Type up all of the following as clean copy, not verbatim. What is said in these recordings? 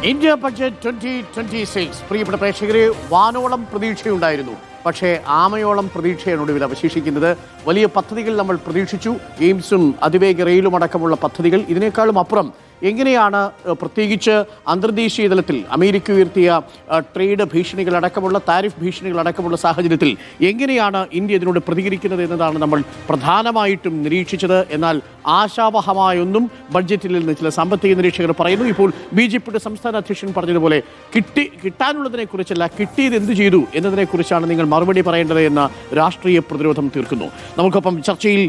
India budget 2026 പ്രിയപ്പെട്ട പ്രേക്ഷകരെ, വാനോളം പ്രതീക്ഷയുണ്ടായിരുന്നു. പക്ഷേ ആമയോളം പ്രതീക്ഷയാണ് ഒടുവിൽ അവശേഷിക്കുന്നത്. വലിയ പദ്ധതികൾ നമ്മൾ പ്രതീക്ഷിച്ചു. എയിംസും അതിവേഗ റെയിലും അടക്കമുള്ള പദ്ധതികൾ. ഇതിനേക്കാളും അപ്പുറം എങ്ങനെയാണ് പ്രത്യേകിച്ച് അന്തർദേശീയ തലത്തിൽ അമേരിക്ക ഉയർത്തിയ ട്രേഡ് ഭീഷണികളടക്കമുള്ള താരിഫ് ഭീഷണികളടക്കമുള്ള സാഹചര്യത്തിൽ എങ്ങനെയാണ് ഇന്ത്യ ഇതിനോട് പ്രതികരിക്കുന്നത് എന്നതാണ് നമ്മൾ പ്രധാനമായിട്ടും നിരീക്ഷിച്ചത്. എന്നാൽ ആശാവഹമായൊന്നും ബഡ്ജറ്റിൽ നിന്ന് ചില സാമ്പത്തിക നിരീക്ഷകർ പറയുന്നു. ഇപ്പോൾ BJPയുടെ സംസ്ഥാന അധ്യക്ഷൻ പറഞ്ഞതുപോലെ കിട്ടാനുള്ളതിനെ കുറിച്ചല്ല, കിട്ടിയത് എന്തു ചെയ്തു എന്നതിനെക്കുറിച്ചാണ് നിങ്ങൾ മറുപടി പറയേണ്ടത് എന്ന രാഷ്ട്രീയ പ്രതിരോധം തീർക്കുന്നു. നമുക്കൊപ്പം ചർച്ചയിൽ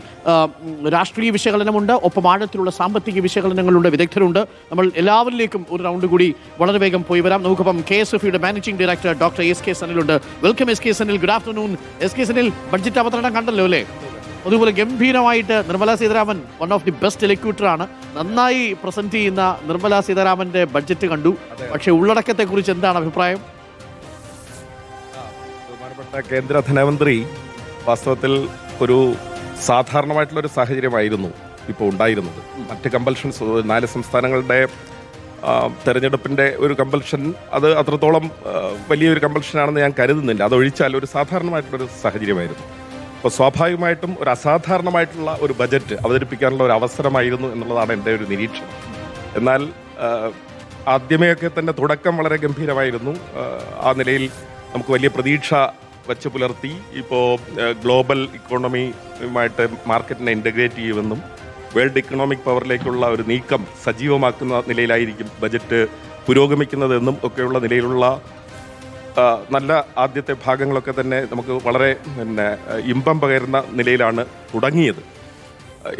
രാഷ്ട്രീയ വിശകലനമുണ്ട്, ഒപ്പം ആഴത്തിലുള്ള സാമ്പത്തിക വിശകലനങ്ങളുണ്ട്, വിദഗ്ധരുണ്ട്. നമ്മൾ എല്ലാവരിലേക്കും ഒരു റൗണ്ട് കൂടി വളരെ വേഗം പോയി വരാം. നമുക്കൊപ്പം KSFയുടെ മാനേജിംഗ് ഡയറക്ടർ ഡോക്ടർ SK സനിലുണ്ട്. Welcome SK Sanil. Good afternoon. SK Sanil, budget അവതരണം കണ്ടല്ലോ അല്ലേ? അതുപോലെ ഗംഭീരമായിട്ട് Nirmala Sitharaman one of the best elocutor ആണ്. നന്നായി പ്രസന്റ് ചെയ്യുന്ന നിർമ്മലാ സീതാരാമന്റെ ബഡ്ജറ്റ് കണ്ടു. പക്ഷേ ഉള്ളടക്കത്തെ കുറിച്ച് എന്താണ് അഭിപ്രായം? ബഹുമാനപ്പെട്ട കേന്ദ്ര ധനമന്ത്രി വാസ്തവത്തിൽ ഒരു സാധാരണമായിട്ടുള്ളൊരു സാഹചര്യമായിരുന്നു ഇപ്പോൾ ഉണ്ടായിരുന്നത്. മറ്റ് കമ്പൽഷൻസ് 4 സംസ്ഥാനങ്ങളുടെ തെരഞ്ഞെടുപ്പിൻ്റെ ഒരു കമ്പൽഷൻ, അത് അത്രത്തോളം വലിയൊരു കമ്പൽഷനാണെന്ന് ഞാൻ കരുതുന്നില്ല. അതൊഴിച്ചാൽ ഒരു സാധാരണമായിട്ടുള്ളൊരു സാഹചര്യമായിരുന്നു. അപ്പോൾ സ്വാഭാവികമായിട്ടും ഒരു അസാധാരണമായിട്ടുള്ള ഒരു ബജറ്റ് അവതരിപ്പിക്കാനുള്ള ഒരു അവസരമായിരുന്നു എന്നുള്ളതാണ് എൻ്റെ ഒരു നിരീക്ഷണം. എന്നാൽ ആദ്യമേയൊക്കെ തന്നെ തുടക്കം വളരെ ഗംഭീരമായിരുന്നു. ആ നിലയിൽ നമുക്ക് വലിയ പ്രതീക്ഷ വച്ച് പുലർത്തി. ഇപ്പോൾ ഗ്ലോബൽ ഇക്കോണമിയുമായിട്ട് മാർക്കറ്റിനെ ഇൻ്റഗ്രേറ്റ് ചെയ്യുമെന്നും വേൾഡ് ഇക്കണോമിക് പവറിലേക്കുള്ള ഒരു നീക്കം സജീവമാക്കുന്ന നിലയിലായിരിക്കും ബജറ്റ് പുരോഗമിക്കുന്നതെന്നും ഒക്കെയുള്ള നിലയിലുള്ള നല്ല ആദ്യത്തെ ഭാഗങ്ങളൊക്കെ തന്നെ നമുക്ക് വളരെ ഇമ്പം പകരുന്ന നിലയിലാണ് തുടങ്ങിയത്.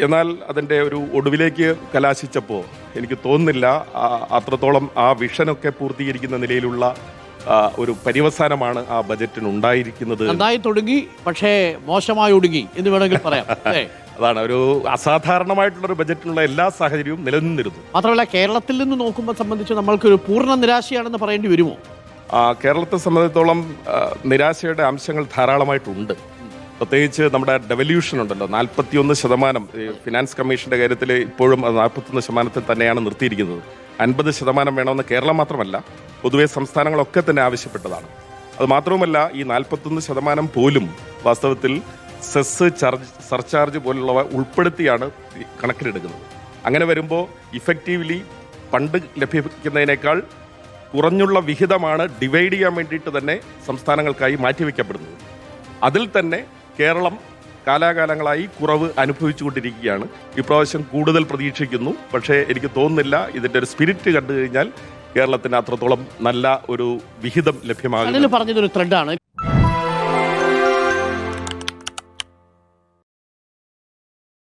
എന്നാൽ അതിൻ്റെ ഒരു ഒടുവിലേക്ക് കലാശിച്ചപ്പോൾ എനിക്ക് തോന്നുന്നില്ല അത്രത്തോളം ആ വിഷനൊക്കെ പൂർത്തീകരിക്കുന്ന നിലയിലുള്ള ഒരു പര്യവസാനമാണ് ആ ബജറ്റിന് ഉണ്ടായിരിക്കുന്നത്. നന്നായി തുടങ്ങി, പക്ഷേ മോശമായി ഒടുങ്ങി എന്ന് വേണമെങ്കിൽ പറയാം. അതാണ് ഒരു അസാധാരണമായിട്ടുള്ളൊരു ബജറ്റിനുള്ള എല്ലാ സാഹചര്യവും നിലനിന്നിരുന്നു. മാത്രമല്ല, കേരളത്തിൽ നിന്ന് നോക്കുമ്പോൾ സംബന്ധിച്ച് നമ്മൾക്കൊരു പൂർണ്ണ നിരാശയാണെന്ന് പറയേണ്ടി വരുമോ? കേരളത്തെ സംബന്ധിച്ചിടത്തോളം നിരാശയുടെ അംശങ്ങൾ ധാരാളമായിട്ടുണ്ട്. പ്രത്യേകിച്ച് നമ്മുടെ ഡെവല്യൂഷൻ ഉണ്ടല്ലോ, 41%. ഫിനാൻസ് കമ്മീഷന്റെ കാര്യത്തിൽ ഇപ്പോഴും 41% തന്നെയാണ് നിർത്തിയിരിക്കുന്നത്. 50% വേണമെന്ന് കേരളം മാത്രമല്ല, പൊതുവെ സംസ്ഥാനങ്ങളൊക്കെ തന്നെ ആവശ്യപ്പെട്ടതാണ്. അത് മാത്രവുമല്ല, ഈ 41% പോലും വാസ്തവത്തിൽ സെസ്, സർചാർജ് പോലുള്ളവ ഉൾപ്പെടുത്തിയാണ് കണക്കിലെടുക്കുന്നത്. അങ്ങനെ വരുമ്പോൾ ഇഫക്റ്റീവ്ലി ഫണ്ട് ലഭിക്കുന്നതിനേക്കാൾ കുറഞ്ഞുള്ള വിഹിതമാണ് ഡിവൈഡ് ചെയ്യാൻ വേണ്ടിയിട്ട് തന്നെ സംസ്ഥാനങ്ങൾക്കായി മാറ്റിവെക്കപ്പെടുന്നത്. അതിൽ തന്നെ കേരളം കാലാകാലങ്ങളായി കുറവ് അനുഭവിച്ചുകൊണ്ടിരിക്കുകയാണ്. ഇപ്രാവശ്യം കൂടുതൽ പ്രതീക്ഷിക്കുന്നു. പക്ഷേ എനിക്ക് തോന്നുന്നില്ല ഇതിൻ്റെ ഒരു സ്പിരിറ്റ് കണ്ടു കഴിഞ്ഞാൽ കേരളത്തിന് അത്രത്തോളം നല്ല ഒരു വിഹിതം ലഭ്യമാകും. പറഞ്ഞതൊരു ത്രെഡാണ്.